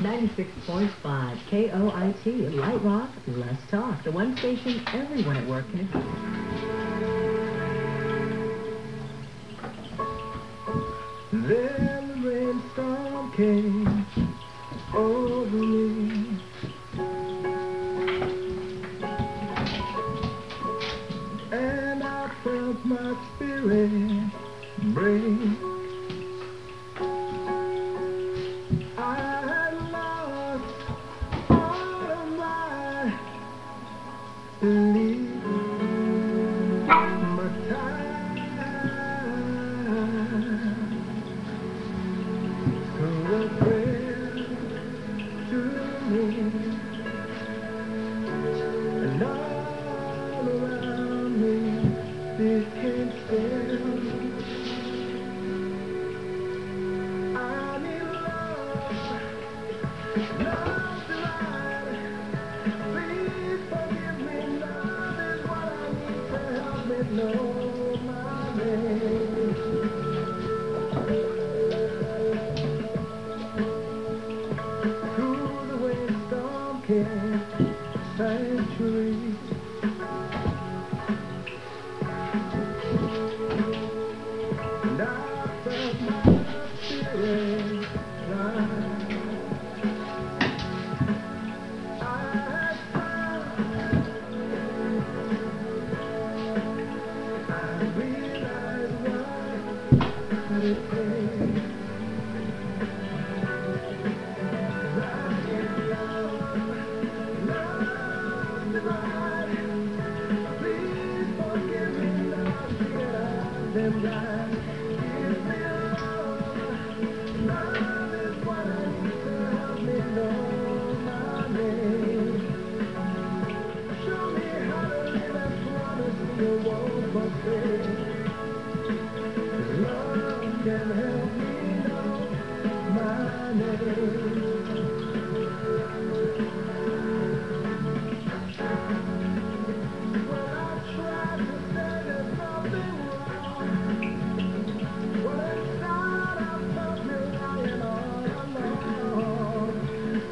96.5 KOIT, Light Rock, Less Talk. The one station everyone at work can agree. Then the rainstorm came over me, and I felt my spirit break. I had lost all of my belief, my time to a prayer to me, and all around me became still. I need love divine. Please forgive me. Love is what I need to help me know my name. Through the windstorm came sanctuary, and I felt my spirit rise. I had found, I realized what it takes. Them die. Give me love. Love is what I need to help me know my name. Show me how to live and promise you won't forsake. Love can help me know my name. When I try to say there's nothing wrong, well, inside I felt me lying all alone.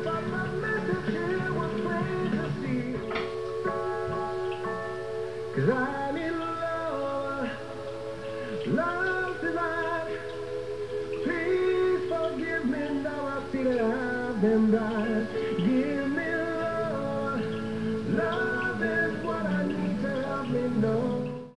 But my message here was plain to see, 'cause I need love, love divine. Please forgive me, now I see that I've been blind. Give me